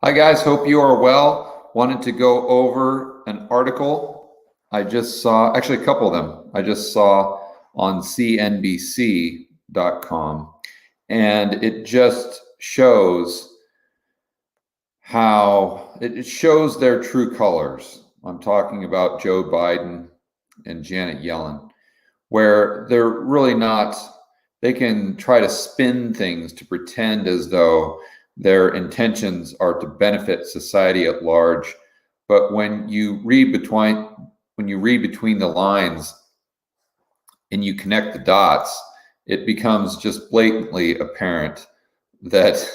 Hi guys, hope you are well. Wanted to go over an article I just saw, actually a couple of them I just saw on CNBC.com, and it just shows how it shows their true colors. I'm talking about Joe Biden and Janet Yellen, where they're really not, they can try to spin things to pretend as though their intentions are to benefit society at large. But when you read between the lines and you connect the dots, it becomes just blatantly apparent that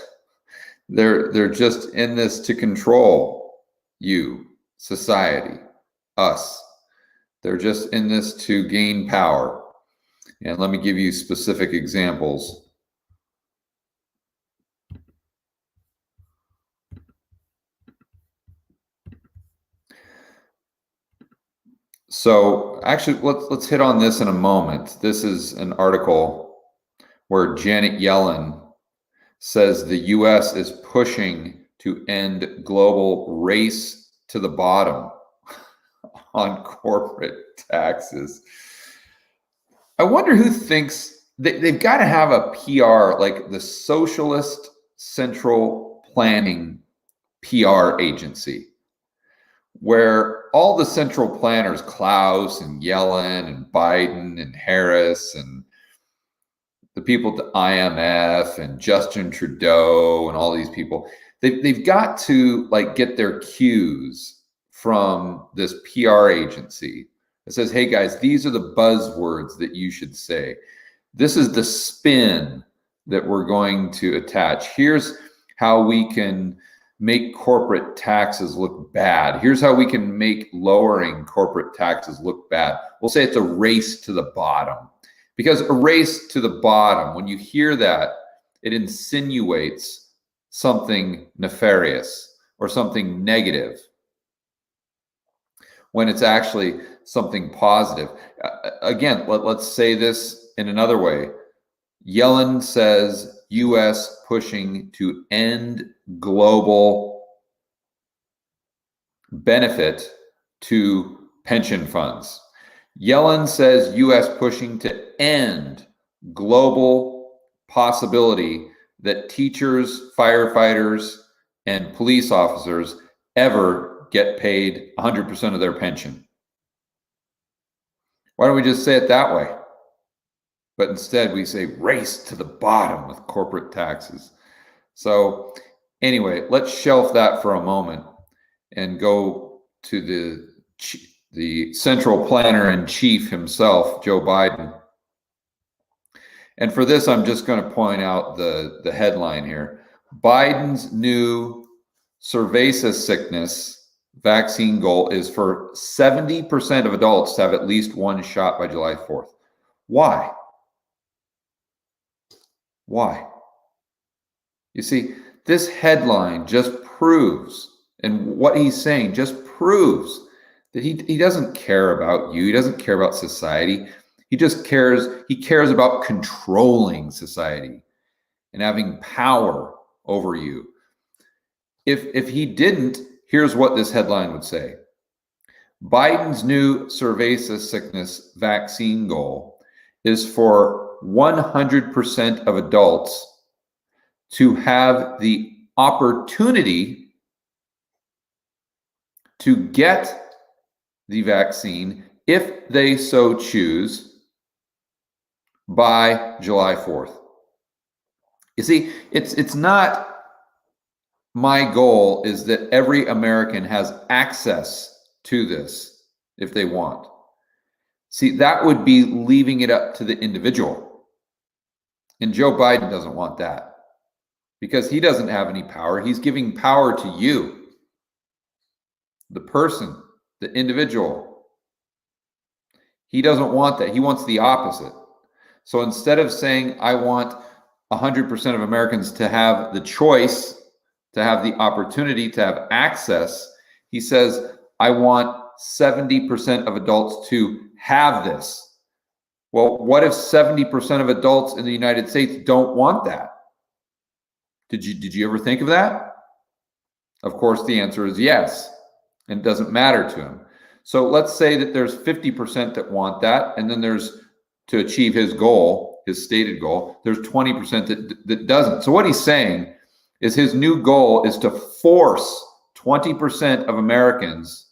they're just in this to control you, society, us. They're just in this to gain power. And let me give you specific examples. So actually, let's hit on this in a moment. This is an article where Janet Yellen says the U.S. is pushing to end global race to the bottom on corporate taxes. I wonder who thinks they've got to have a PR, like the Socialist Central Planning PR agency, where all the central planners, Klaus and Yellen and Biden and Harris and the people at the IMF and Justin Trudeau and all these people, they've got to like get their cues from this PR agency that says, hey guys, these are the buzzwords that you should say. This is the spin that we're going to attach. Here's how we can make corporate taxes look bad. Here's how we can make lowering corporate taxes look bad. We'll say it's a race to the bottom. Because a race to the bottom, when you hear that, it insinuates something nefarious or something negative, when it's actually something positive. Again, let's say this in another way. Yellen says U.S. pushing to end global benefit to pension funds. Yellen says U.S. pushing to end global possibility that teachers, firefighters, and police officers ever get paid 100% of their pension. Why don't we just say it that way? But instead we say race to the bottom with corporate taxes. So anyway, let's shelf that for a moment and go to the central planner in chief himself, Joe Biden. And for this, I'm just going to point out the headline here. Biden's new cerveza sickness vaccine goal is for 70% of adults to have at least one shot by July 4th. Why? Why? You see, this headline just proves, and what he's saying just proves that he doesn't care about you. He doesn't care about society. He cares about controlling society and having power over you. If he didn't, here's what this headline would say. Biden's new cerveza sickness vaccine goal is for 100% of adults to have the opportunity to get the vaccine, if they so choose, by July 4th. You see, it's not my goal is that every American has access to this if they want. See, that would be leaving it up to the individual. And Joe Biden doesn't want that because he doesn't have any power. He's giving power to you, the person, the individual. He doesn't want that. He wants the opposite. So instead of saying, I want 100% of Americans to have the choice, to have the opportunity, to have access, he says, I want 70% of adults to have this. Well, what if 70% of adults in the United States don't want that? Did you ever think of that? Of course, the answer is yes, and it doesn't matter to him. So let's say that there's 50% that want that, and then there's, to achieve his goal, his stated goal, there's 20% that doesn't. So what he's saying is his new goal is to force 20% of Americans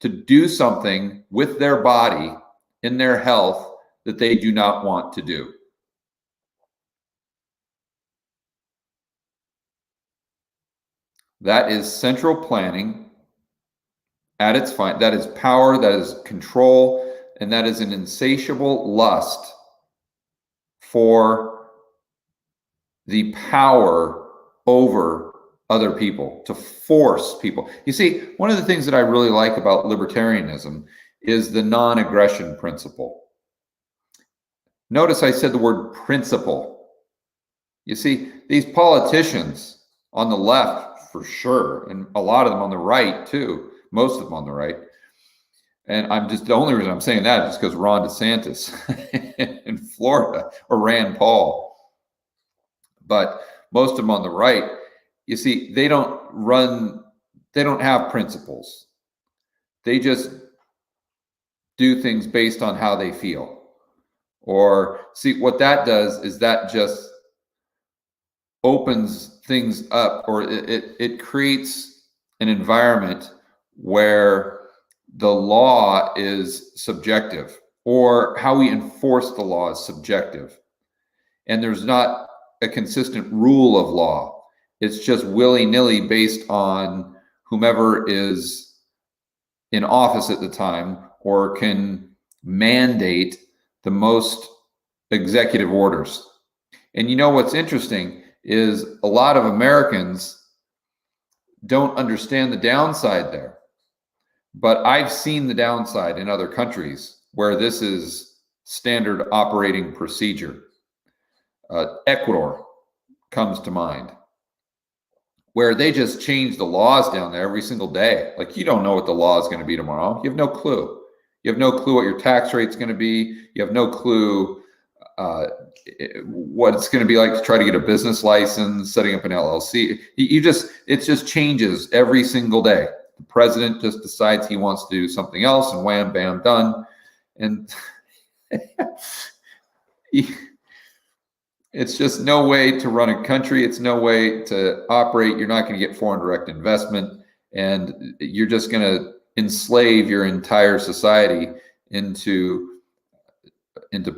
to do something with their body in their health that they do not want to do. That is central planning at its fine. That is power, that is control, and that is an insatiable lust for the power over other people, to force people. You see, one of the things that I really like about libertarianism is the non-aggression principle. Notice I said the word principle. You see, these politicians on the left, for sure, and a lot of them on the right too, most of them on the right. And I'm just, the only reason I'm saying that is just because Ron DeSantis in Florida, or Rand Paul. But most of them on the right, you see, they don't have principles. They just do things based on how they feel. Or see, what that does is that just opens things up, or it creates an environment where the law is subjective, or how we enforce the law is subjective. And there's not a consistent rule of law. It's just willy-nilly based on whomever is in office at the time, or can mandate the most executive orders. And you know what's interesting is a lot of Americans don't understand the downside there. But I've seen the downside in other countries where this is standard operating procedure. Ecuador comes to mind, where they just change the laws down there every single day. Like, you don't know what the law is going to be tomorrow. You have no clue. You have no clue what your tax rate's going to be. You have no clue what it's going to be like to try to get a business license, setting up an LLC. It just changes every single day. The president just decides he wants to do something else, and wham, bam, done. And it's just no way to run a country. It's no way to operate. You're not going to get foreign direct investment, and you're just going to enslave your entire society into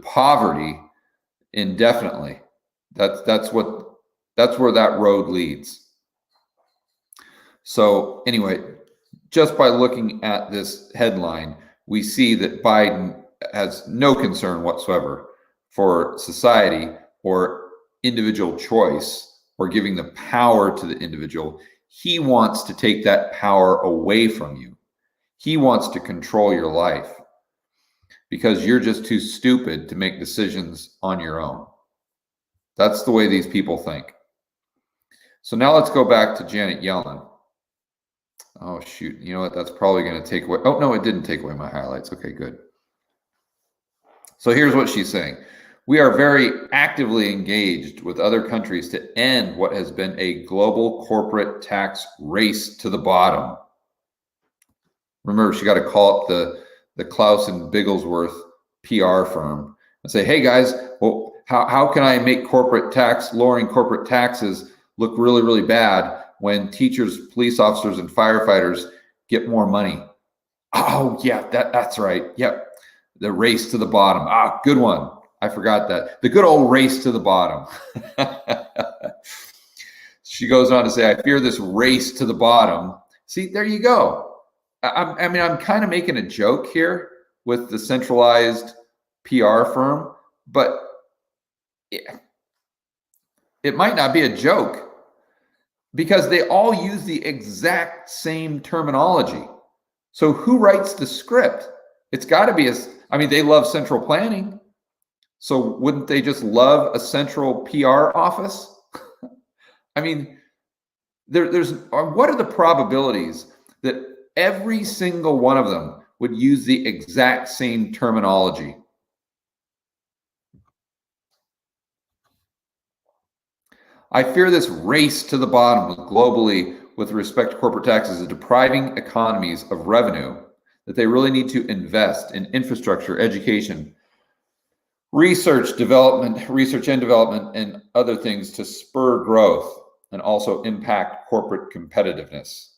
poverty indefinitely. That's where that road leads. So anyway, just by looking at this headline, we see that Biden has no concern whatsoever for society or individual choice, or giving the power to the individual. He wants to take that power away from you. He wants to control your life because you're just too stupid to make decisions on your own. That's the way these people think. So now let's go back to Janet Yellen. Oh, shoot. You know what? That's probably going to take away. Oh, no, it didn't take away my highlights. Okay, good. So here's what she's saying. We are very actively engaged with other countries to end what has been a global corporate tax race to the bottom. Remember, she got to call up the Klaus and Bigglesworth PR firm and say, hey guys, well, how can I make lowering corporate taxes look really, really bad when teachers, police officers, and firefighters get more money? Oh yeah, that's right. Yep. The race to the bottom. Ah, good one. I forgot that. The good old race to the bottom. She goes on to say, I fear this race to the bottom. See, there you go. I mean, I'm kind of making a joke here with the centralized PR firm, but it might not be a joke, because they all use the exact same terminology. So who writes the script? It's got to be they love central planning. So wouldn't they just love a central PR office? I mean, what are the probabilities that every single one of them would use the exact same terminology? I fear this race to the bottom globally with respect to corporate taxes is depriving economies of revenue that they really need to invest in infrastructure, education, research and development, and other things to spur growth and also impact corporate competitiveness.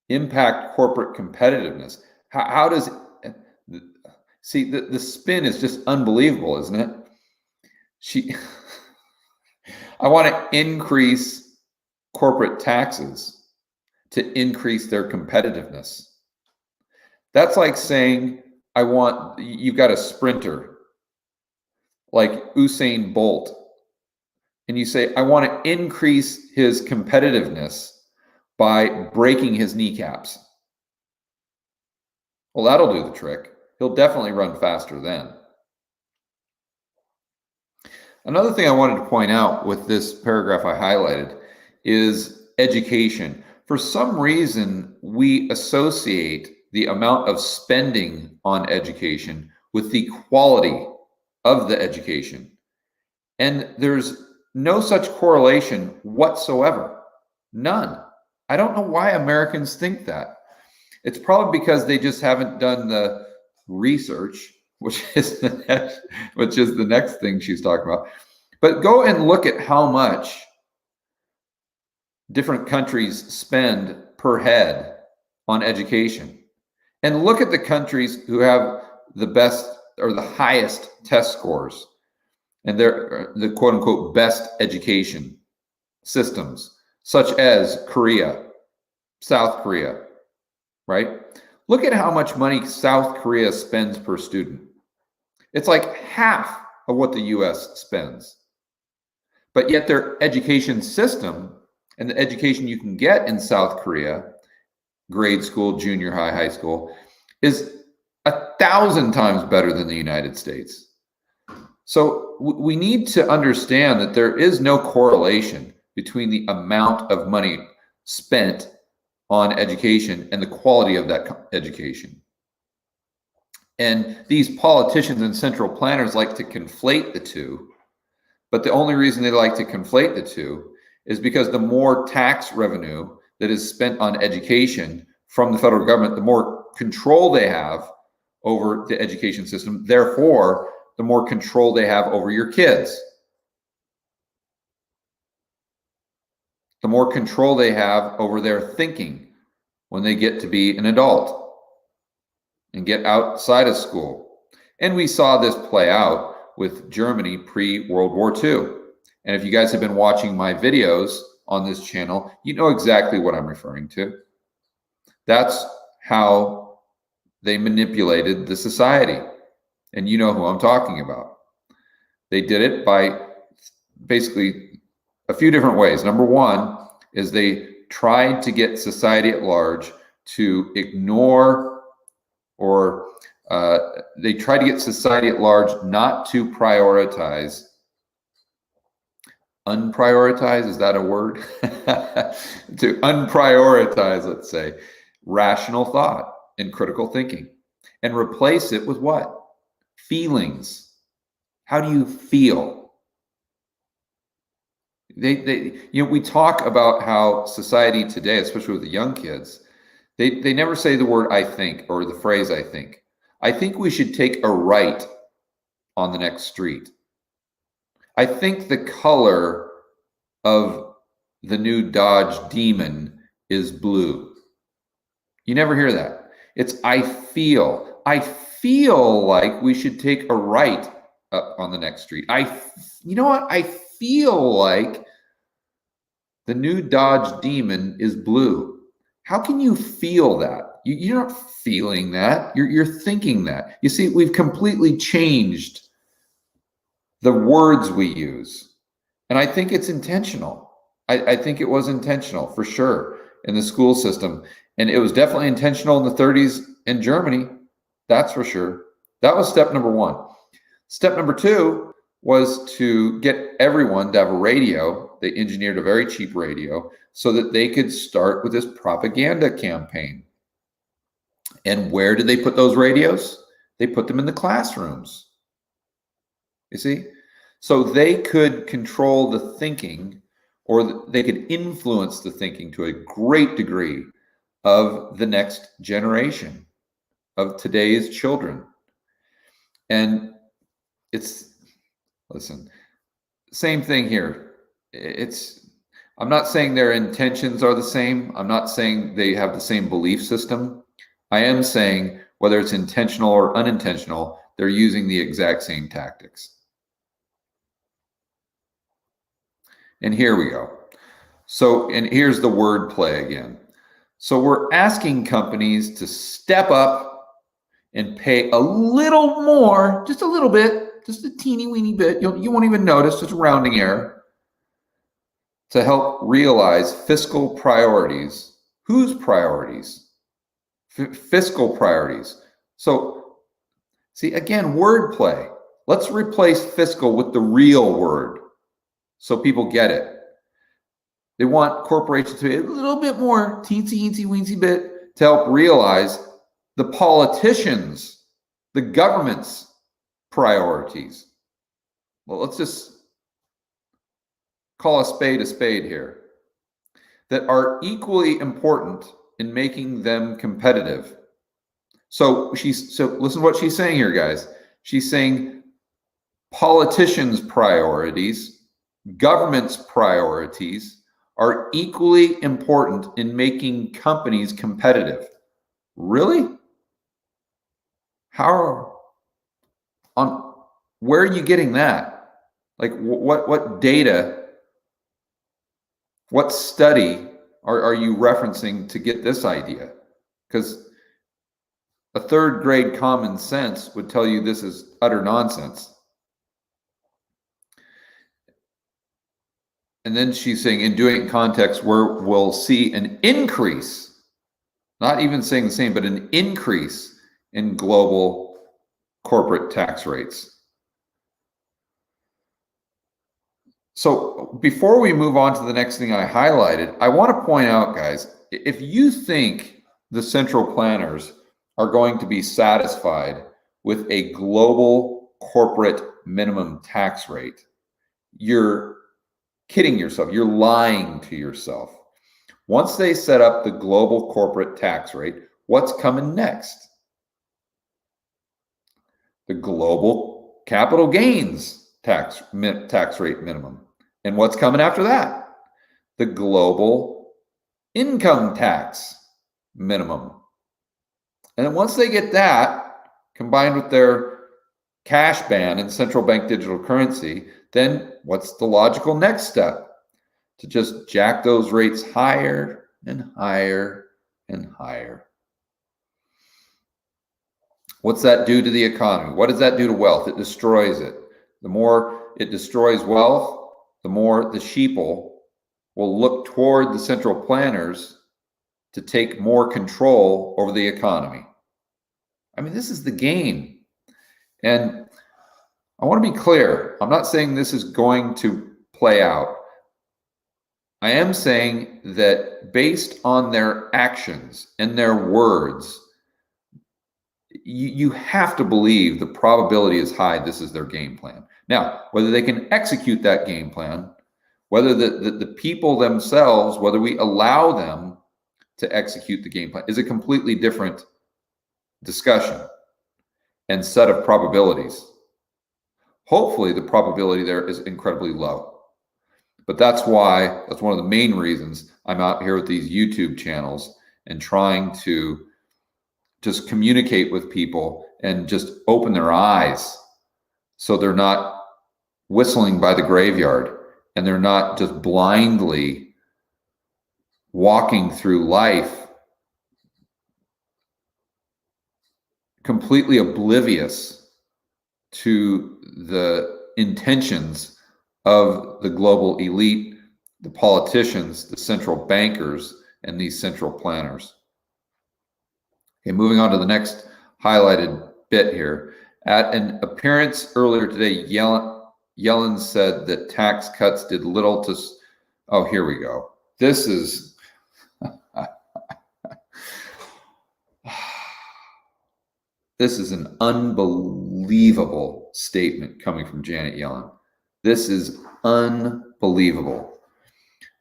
Impact corporate competitiveness. How does, see, the spin is just unbelievable, isn't it? I want to increase corporate taxes to increase their competitiveness. That's like saying, you've got a sprinter like Usain Bolt, and you say, I want to increase his competitiveness by breaking his kneecaps. Well, that'll do the trick. He'll definitely run faster then. Another thing I wanted to point out with this paragraph I highlighted is education. For some reason, we associate the amount of spending on education with the quality of the education. And there's no such correlation whatsoever. None. I don't know why Americans think that. It's probably because they just haven't done the research, which is the next thing she's talking about. But go and look at how much different countries spend per head on education. And look at the countries who have the best or the highest test scores and they're the quote unquote best education systems, such as Korea, South Korea, right? Look at how much money South Korea spends per student. It's like half of what the US spends. But yet their education system and the education you can get in South Korea, grade school, junior high, high school, is 1,000 times better than the United States. So we need to understand that there is no correlation between the amount of money spent on education and the quality of that education. And these politicians and central planners like to conflate the two, but the only reason they like to conflate the two is because the more tax revenue that is spent on education from the federal government, the more control they have over the education system. Therefore, the more control they have over your kids. The more control they have over their thinking when they get to be an adult and get outside of school. And we saw this play out with Germany pre-World War II. And if you guys have been watching my videos on this channel, you know exactly what I'm referring to. That's how they manipulated the society. And you know who I'm talking about. They did it by basically a few different ways. Number one is they tried to get society at large to ignore, or they tried to get society at large not to prioritize. Unprioritize, is that a word? To unprioritize, let's say, rational thought and critical thinking, and replace it with what? Feelings. How do you feel? We talk about how society today, especially with the young kids, they never say the word I think or the phrase I think. I think we should take a right on the next street. I think the color of the new Dodge Demon is blue. You never hear that. It's I feel like we should take a right up on the next street. You know what? I feel like the new Dodge Demon is blue. How can you feel that? You're not feeling that. You're thinking that. You see, we've completely changed the words we use. And I think it's intentional. I think it was intentional for sure in the school system. And it was definitely intentional in the 30s in Germany. That's for sure. That was step number one. Step number two was to get everyone to have a radio. They engineered a very cheap radio so that they could start with this propaganda campaign. And where did they put those radios? They put them in the classrooms. You see? So they could control the thinking or they could influence the thinking to a great degree of the next generation, of today's children. And listen, same thing here. I'm not saying their intentions are the same. I'm not saying they have the same belief system. I am saying whether it's intentional or unintentional, they're using the exact same tactics. And here we go. So, and here's the word play again. So we're asking companies to step up and pay a little more, just a little bit, just a teeny weeny bit. You won't even notice, just a rounding error, to help realize fiscal priorities. Whose priorities? Fiscal priorities. So, see, again, wordplay. Let's replace fiscal with the real word so people get it. They want corporations to be a little bit more teensy bit to help realize the politicians, the government's priorities. Well, let's just call a spade here, that are equally important in making them competitive. So listen to what she's saying here, guys. She's saying politicians' priorities, government's priorities are equally important in making companies competitive. Really? Where are you getting that? Like what data, what study are you referencing to get this idea? Because a third grade common sense would tell you this is utter nonsense. And then she's saying, in doing it in context where we'll see an increase, not even saying the same, but an increase in global corporate tax rates. So before we move on to the next thing I highlighted, I want to point out, guys, if you think the central planners are going to be satisfied with a global corporate minimum tax rate, you're kidding yourself. You're lying to yourself. Once they set up the global corporate tax rate, what's coming next? The global capital gains tax rate minimum. And what's coming after that? The global income tax minimum. And then once they get that, combined with their cash ban and central bank digital currency, then what's the logical next step? To just jack those rates higher and higher and higher. What's that do to the economy? What does that do to wealth? It destroys it. The more it destroys wealth, the more the sheeple will look toward the central planners to take more control over the economy. I mean, this is the game. And I want to be clear. I'm not saying this is going to play out. I am saying that based on their actions and their words, you have to believe the probability is high this is their game plan. Now, whether they can execute that game plan, whether the people themselves, whether we allow them to execute the game plan, is a completely different discussion and set of probabilities. Hopefully, the probability there is incredibly low. But that's one of the main reasons I'm out here with these YouTube channels and trying to just communicate with people and just open their eyes so they're not whistling by the graveyard and they're not just blindly walking through life completely oblivious to the intentions of the global elite, the politicians, the central bankers, and these central planners. Okay, moving on to the next highlighted bit here. At an appearance earlier today, Yellen said that tax cuts did little to... Oh, here we go. This is... This is an unbelievable statement coming from Janet Yellen. This is unbelievable.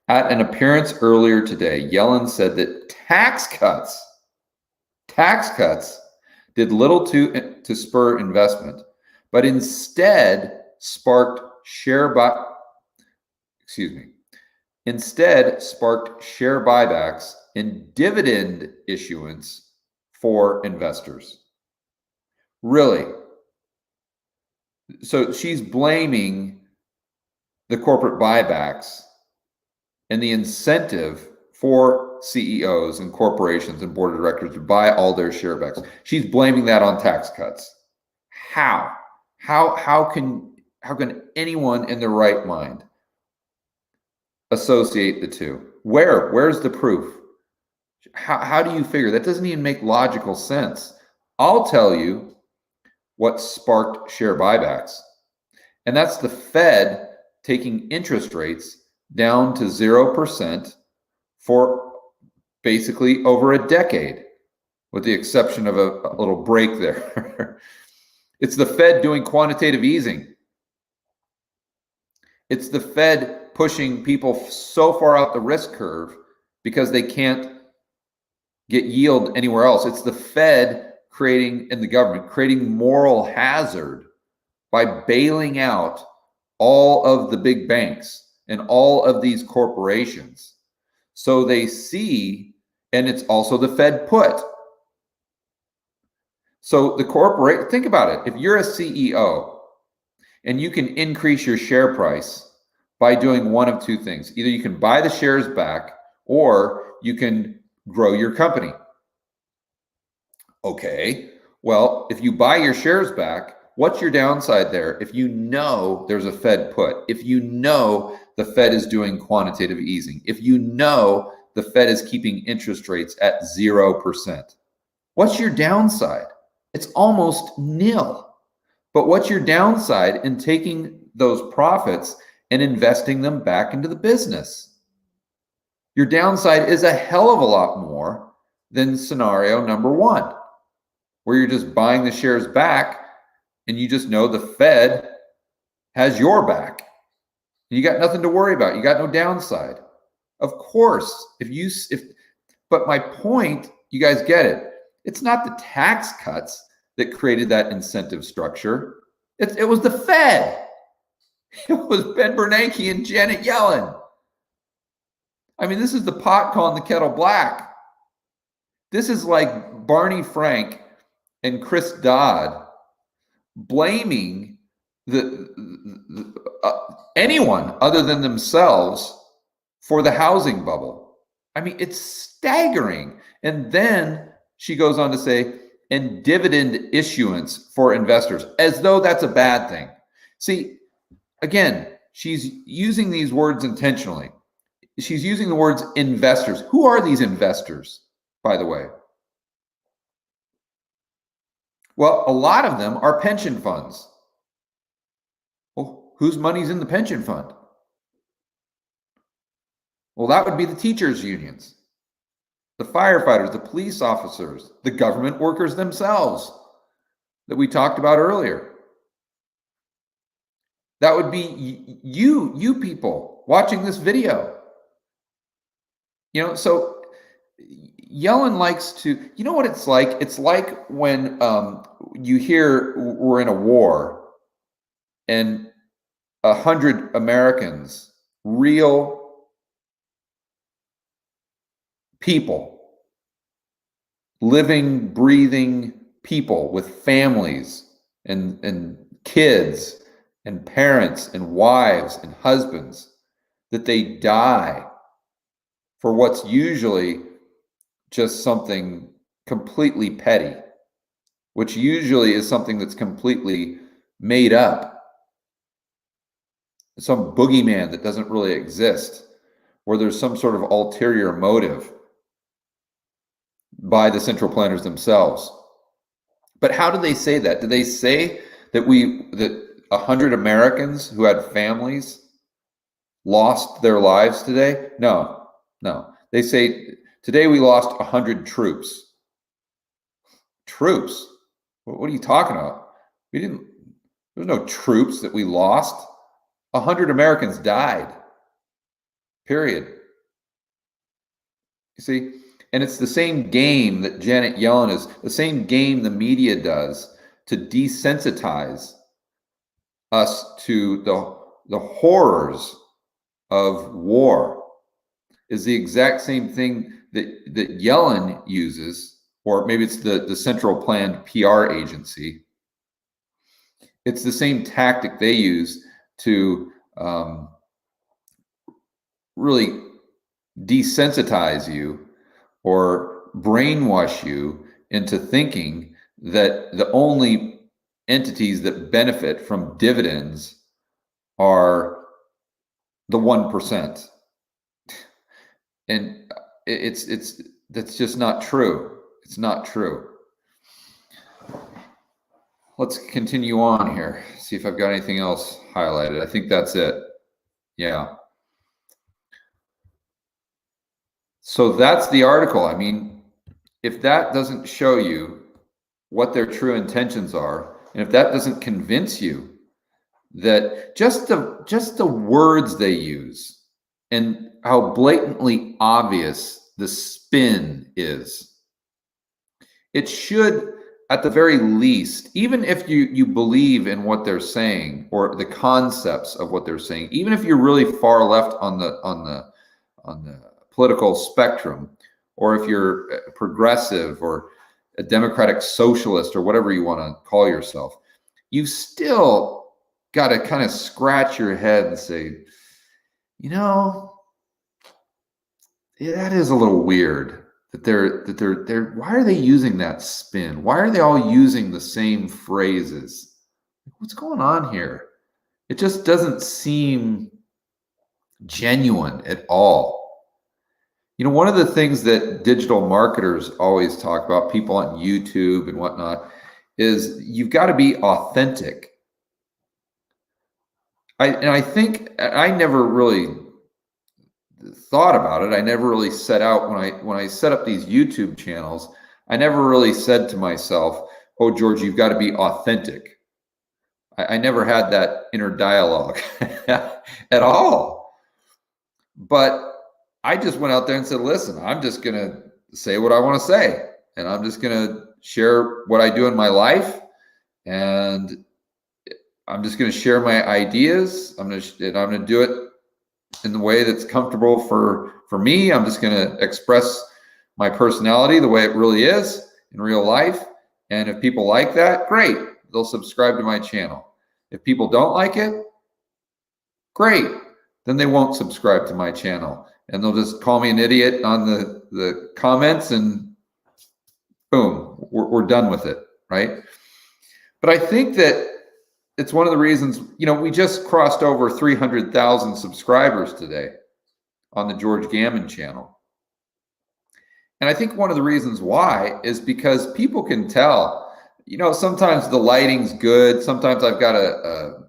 At an appearance earlier today, Yellen said that tax cuts did little to spur investment, but instead sparked share buybacks and dividend issuance for investors. Really? So she's blaming the corporate buybacks and the incentive for CEOs and corporations and board of directors to buy all their sharebacks. She's blaming that on tax cuts. How? How can anyone in their right mind associate the two? Where's the proof? How do you figure? That doesn't even make logical sense. I'll tell you what sparked share buybacks, and that's the Fed taking interest rates down to 0% for basically over a decade, with the exception of a little break there. It's the Fed doing quantitative easing. It's the Fed pushing people so far out the risk curve because they can't get yield anywhere else. It's the Fed and the government creating moral hazard by bailing out all of the big banks and all of these corporations. So they see, and it's also the Fed put. So think about it. If you're a CEO and you can increase your share price by doing one of two things, either you can buy the shares back or you can grow your company. Okay, well, if you buy your shares back, what's your downside there? If you know there's a Fed put, if you know the Fed is doing quantitative easing, if you know the Fed is keeping interest rates at 0%, what's your downside? It's almost nil. But what's your downside in taking those profits and investing them back into the business? Your downside is a hell of a lot more than scenario number one, where you're just buying the shares back and you just know the Fed has your back. You got nothing to worry about. You got no downside. Of course, but my point, you guys get it. It's not the tax cuts that created that incentive structure. It was the Fed. It was Ben Bernanke and Janet Yellen. I mean, this is the pot calling the kettle black. This is like Barney Frank and Chris Dodd blaming anyone other than themselves for the housing bubble. I mean, it's staggering. And then she goes on to say, and dividend issuance for investors, as though that's a bad thing. See, again, she's using these words intentionally. She's using the words investors. Who are these investors, by the way? Well, a lot of them are pension funds. Well, whose money's in the pension fund? Well, that would be the teachers' unions, the firefighters, the police officers, the government workers themselves that we talked about earlier. That would be you people watching this video. So Yellen likes to, you know what it's like? It's like when you hear we're in a war and 100 Americans, real people, living, breathing people with families and kids and parents and wives and husbands, that they die for what's usually just something completely petty, which usually is something that's completely made up. Some boogeyman that doesn't really exist, where there's some sort of ulterior motive by the central planners themselves. But how do they say that? Do they say that 100 Americans who had families lost their lives today? No. They say today we lost 100 troops. Troops? What are you talking about? There's no troops that we lost. 100 Americans died. Period. You see? And it's the same game that Janet Yellen is, the same game the media does to desensitize us to the horrors of war, is the exact same thing that Yellen uses, or maybe it's the Central Planned PR Agency. It's the same tactic they use to really desensitize you or brainwash you into thinking that the only entities that benefit from dividends are the 1%. And that's just not true. It's not true. Let's continue on here. See if I've got anything else highlighted. I think that's it. Yeah. So that's the article. I mean, if that doesn't show you what their true intentions are, and if that doesn't convince you that just the words they use and how blatantly obvious the spin is, it should, at the very least, even if you believe in what they're saying or the concepts of what they're saying, even if you're really far left on the political spectrum, or if you're progressive or a democratic socialist or whatever you want to call yourself, you've still got to kind of scratch your head and say, you know, yeah, that is a little weird that they're why are they using that spin? Why are they all using the same phrases? What's going on here? It just doesn't seem genuine at all. You know, one of the things that digital marketers always talk about, people on YouTube and whatnot, is you've got to be authentic. I think I never really thought about it. I never really set out when I set up these YouTube channels. I never really said to myself, "Oh, George, you've got to be authentic." I never had that inner dialogue at all. But I just went out there and said, "Listen, I'm just going to say what I want to say, and I'm just going to share what I do in my life, and I'm just going to share my ideas. I'm going to do it in the way that's comfortable for me. I'm just going to express my personality the way it really is in real life. And if people like that, great. They'll subscribe to my channel. If people don't like it, great. Then they won't subscribe to my channel. And they'll just call me an idiot on the comments, and boom, we're done with it, right?" But I think that it's one of the reasons, you know, we just crossed over 300,000 subscribers today on the George Gammon channel. And I think one of the reasons why is because people can tell, you know, sometimes the lighting's good. Sometimes I've got a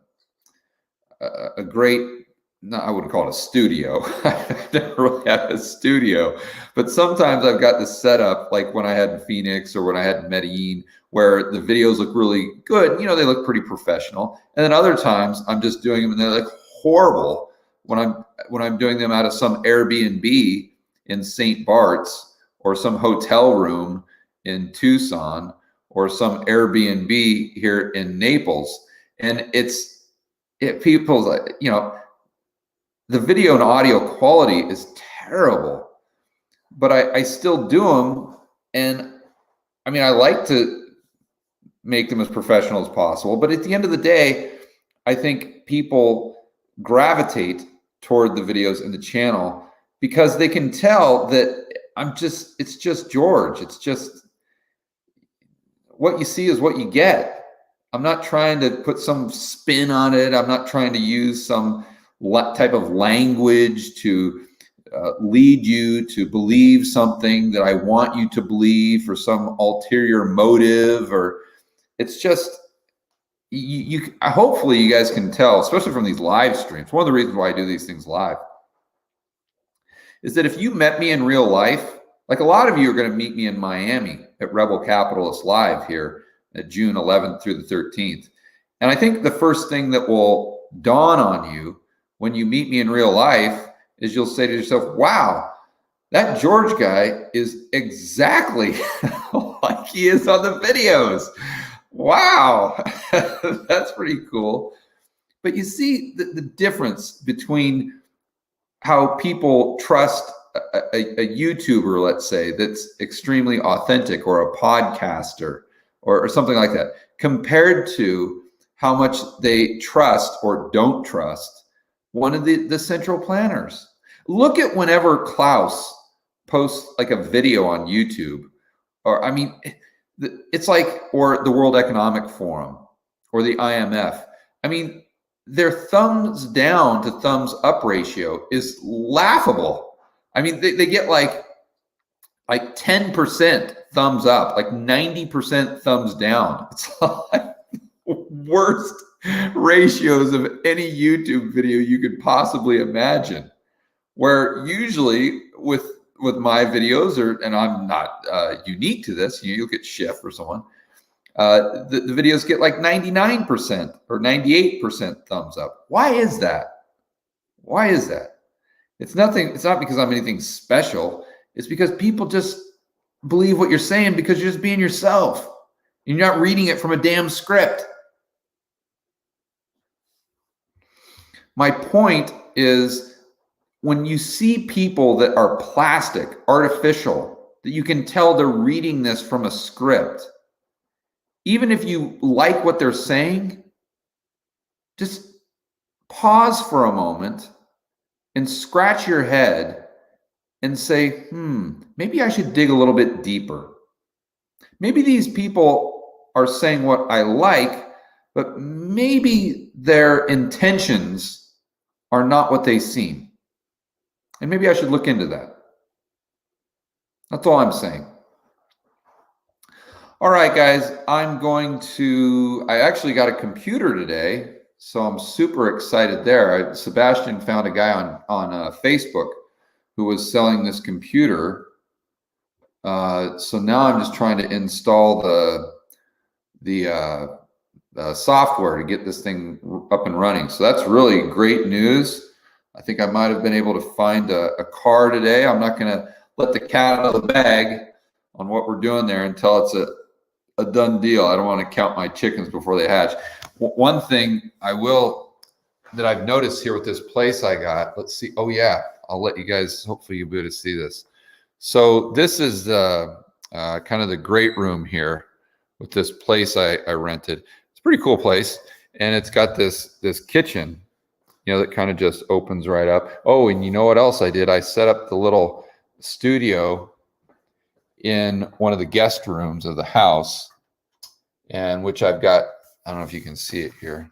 great, no, I wouldn't call it a studio. I never really had a studio, but sometimes I've got the setup like when I had in Phoenix or when I had in Medellin, where the videos look really good. You know, they look pretty professional. And then other times I'm just doing them and they're like horrible when I'm doing them out of some Airbnb in St. Bart's, or some hotel room in Tucson, or some Airbnb here in Naples. And people's like, you know, the video and audio quality is terrible, but I still do them. And I mean, I like to make them as professional as possible, but at the end of the day, I think people gravitate toward the videos in the channel because they can tell that it's just George. It's just what you see is what you get. I'm not trying to put some spin on it. I'm not trying to use some type of language to lead you to believe something that I want you to believe for some ulterior motive. Or it's just, hopefully you guys can tell, especially from these live streams. One of the reasons why I do these things live is that if you met me in real life, like a lot of you are going to meet me in Miami at Rebel Capitalist Live here at June 11th through the 13th. And I think the first thing that will dawn on you when you meet me in real life is you'll say to yourself, wow, That George guy is exactly like he is on the videos. Wow, that's pretty cool. But you see the difference between how people trust a YouTuber, let's say, that's extremely authentic, or a podcaster, or something like that, compared to how much they trust or don't trust one of the central planners. Look at whenever Klaus posts like a video on YouTube, or I mean, it's like, or the World Economic Forum or the IMF. I mean, their thumbs down to thumbs up ratio is laughable. I mean, they get like 10% thumbs up, like 90% thumbs down. It's like worst ratios of any YouTube video you could possibly imagine. Where usually with my videos, and I'm not unique to this, you look at Schiff or someone, the videos get like 99% or 98% thumbs up. Why is that? Why is that? It's nothing. It's not because I'm anything special. It's because people just believe what you're saying because you're just being yourself. You're not reading it from a damn script. My point is, when you see people that are plastic, artificial, that you can tell they're reading this from a script, even if you like what they're saying, just pause for a moment and scratch your head and say, maybe I should dig a little bit deeper. Maybe these people are saying what I like, but maybe their intentions are not what they seem. And maybe I should look into that. That's all I'm saying. All right, guys, I actually got a computer today, so I'm super excited there. Sebastian found a guy on Facebook who was selling this computer. So now I'm just trying to install the software to get this thing up and running. So that's really great news. I think I might have been able to find a car today. I'm not going to let the cat out of the bag on what we're doing there until it's a done deal. I don't want to count my chickens before they hatch. One thing that I've noticed here with this place I got, let's see. Oh yeah, I'll let you guys, hopefully you'll be able to see this. So this is kind of the great room here with this place I rented. It's a pretty cool place. And it's got this kitchen, that kind of just opens right up. Oh, and you know what else I did? I set up the little studio in one of the guest rooms of the house, and which I've got, I don't know if you can see it here,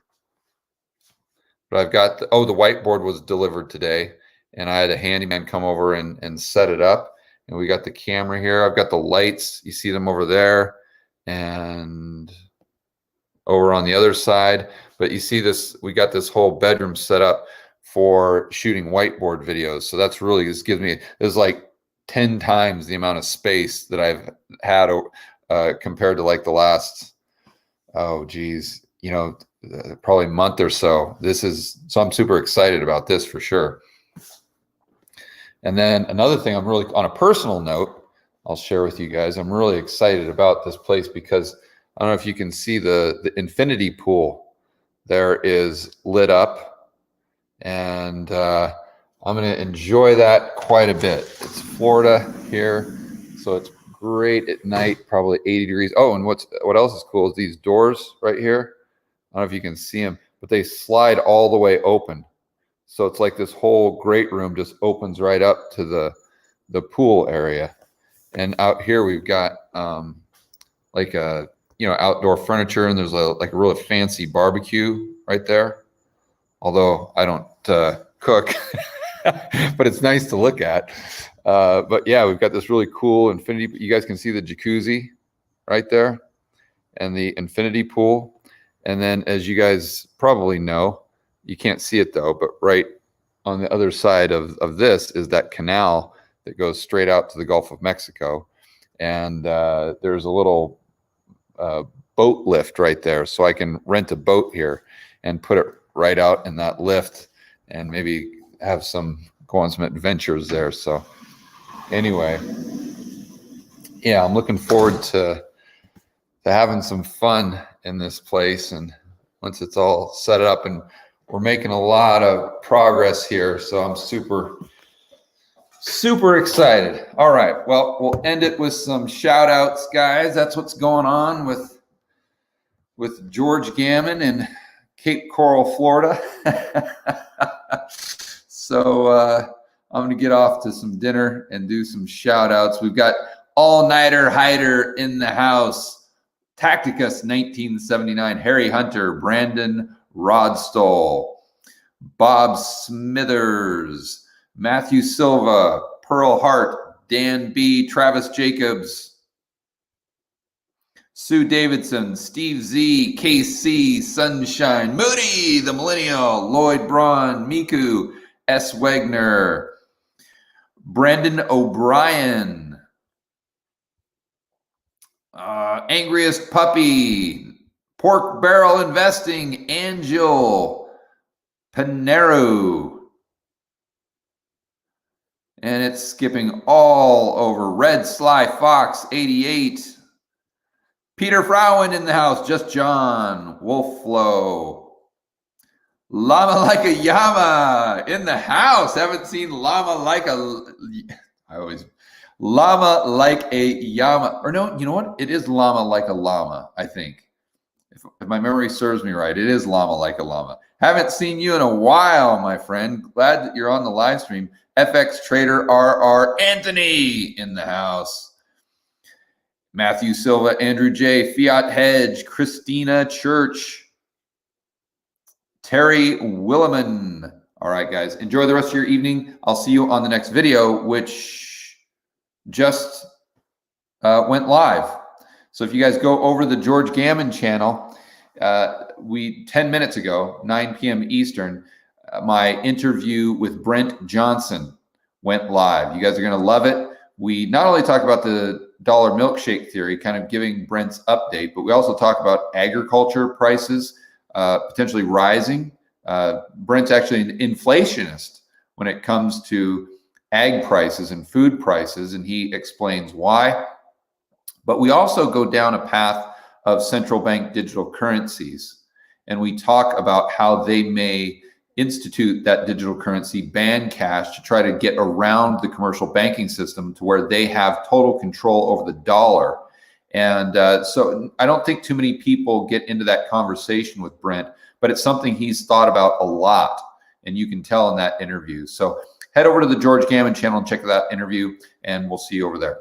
but I've got, the whiteboard was delivered today, and I had a handyman come over and set it up. And we got the camera here. I've got the lights. You see them over there and over on the other side. But you see this, we got this whole bedroom set up for shooting whiteboard videos. So that's really, this is like 10 times the amount of space that I've had compared to like the last, probably a month or so. So I'm super excited about this for sure. And then another thing, I'm really, on a personal note, I'll share with you guys, I'm really excited about this place because I don't know if you can see the infinity pool there is lit up, and I'm going to enjoy that quite a bit. It's Florida here, so it's great at night, probably 80 degrees. Oh, and what else is cool is these doors right here. I don't know if you can see them, but they slide all the way open. So it's like this whole great room just opens right up to the pool area. And out here we've got like a outdoor furniture, and there's a really fancy barbecue right there. Although I don't cook, but it's nice to look at. But yeah, we've got this really cool infinity. You guys can see the jacuzzi right there and the infinity pool. And then, as you guys probably know, you can't see it though, but right on the other side of this is that canal that goes straight out to the Gulf of Mexico. And there's a little boat lift right there. So I can rent a boat here and put it right out in that lift and maybe go on some adventures there. So Anyway, yeah, I'm looking forward to having some fun in this place, and once it's all set up, and we're making a lot of progress here, so I'm super excited. All right, well, we'll end it with some shout outs, guys. That's what's going on with George Gammon in Cape Coral, Florida. So I'm going to get off to some dinner and do some shout outs. We've got All-Nighter Hider in the house, Tacticus 1979, Harry Hunter, Brandon Rodstall, Bob Smithers, Matthew Silva, Pearl Hart, Dan B, Travis Jacobs, Sue Davidson, Steve Z, KC, Sunshine, Moody, the Millennial, Lloyd Braun, Miku, S. Wagner, Brandon O'Brien, Angriest Puppy, Pork Barrel Investing, Angel, Panero, and it's skipping all over. Red Sly Fox 88, Peter Frowen in the house, Just John, Wolf Flow, Llama Like a Llama in the house. Haven't seen Llama Like a, Llama Like a Llama, or no, you know what? It is Llama Like a Llama, I think. If my memory serves me right, it is Llama Like a Llama. Haven't seen you in a while, my friend. Glad that you're on the live stream. FX Trader RR Anthony in the house. Matthew Silva, Andrew J, Fiat Hedge, Christina Church, Terry Williman. All right, guys, enjoy the rest of your evening. I'll see you on the next video, which just went live. So if you guys go over the George Gammon channel, 10 minutes ago, 9 p.m. Eastern, my interview with Brent Johnson went live. You guys are going to love it. We not only talk about the dollar milkshake theory, kind of giving Brent's update, but we also talk about agriculture prices potentially rising. Brent's actually an inflationist when it comes to ag prices and food prices, and he explains why. But we also go down a path of central bank digital currencies, and we talk about how they may institute that digital currency, ban cash, to try to get around the commercial banking system to where they have total control over the dollar. And so I don't think too many people get into that conversation with Brent, but it's something he's thought about a lot, and you can tell in that interview. So head over to the George Gammon channel and check that interview, and we'll see you over there.